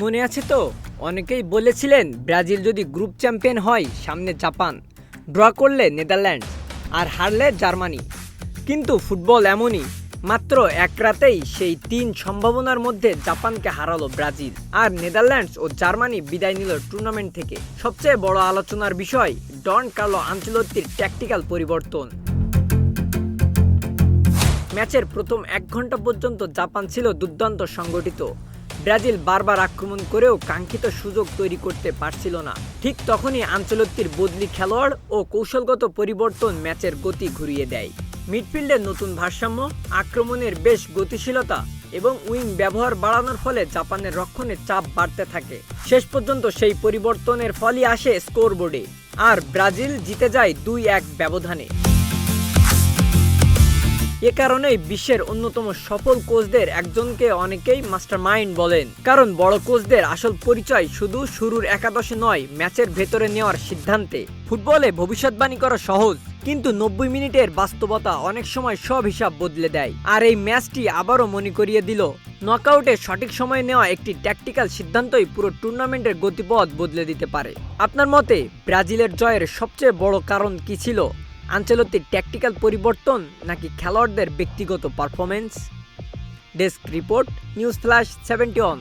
মনে আছে তো? অনেকেই বলেছিলেন ব্রাজিল যদি গ্রুপ চ্যাম্পিয়ন হয় সামনে জাপান, ড্র করলে নেদারল্যান্ডস আর হারলে জার্মানি। কিন্তু ফুটবল এমনই, মাত্র এক রাতেই সেই তিন সম্ভাবনার মধ্যে জাপানকে হারালো ব্রাজিল, আর নেদারল্যান্ডস ও জার্মানি বিদায় নিল টুর্নামেন্ট থেকে। সবচেয়ে বড় আলোচনার বিষয় ডন কার্লো আনচেলত্তির ট্যাকটিক্যাল পরিবর্তন। ম্যাচের প্রথম 1 ঘন্টা পর্যন্ত জাপান ছিল দুর্দান্ত সংগঠিত। ব্রাজিল বারবার আক্রমণ করেও কাঙ্ক্ষিত সুযোগ তৈরি করতে পারছিল না। ঠিক তখনই আনচেলত্তির বদলি খেলোয়াড় ও কৌশলগত পরিবর্তন ম্যাচের গতি ঘুরিয়ে দেয়। মিডফিল্ডের নতুন ভারসাম্য, আক্রমণের বেশ গতিশীলতা এবং উইং ব্যবহার বাড়ানোর ফলে জাপানের রক্ষণে চাপ বাড়তে থাকে। শেষ পর্যন্ত সেই পরিবর্তনের ফলই আসে স্কোরবোর্ডে, আর ব্রাজিল জিতে যায় 2-1 ব্যবধানে। এ কারণেই বিশ্বের অন্যতম সফল কোচদের একজনকে অনেকেই মাস্টারমাইন্ড বলেন, কারণ বড় কোচদের আসল পরিচয় শুধু শুরুর একাদশে নয়, ম্যাচের ভেতরে নেওয়ার সিদ্ধান্তে। ফুটবলে ভবিষ্যৎবাণী করা সহজ, কিন্তু 90 মিনিটের বাস্তবতা অনেক সময় সব হিসাব বদলে দেয়। আর এই ম্যাচটি আবারও মনে করিয়ে দিল, নকআউটে সঠিক সময়ে নেওয়া একটি ট্যাকটিক্যাল সিদ্ধান্তই পুরো টুর্নামেন্টের গতিপথ বদলে দিতে পারে। আপনার মতে ব্রাজিলের জয়ের সবচেয়ে বড় কারণ কি ছিল? আনচেলত্তির ট্যাকটিক্যাল পরিবর্তন নাকি খেলোয়াড়দের ব্যক্তিগত performance? Desk report, news flash 71।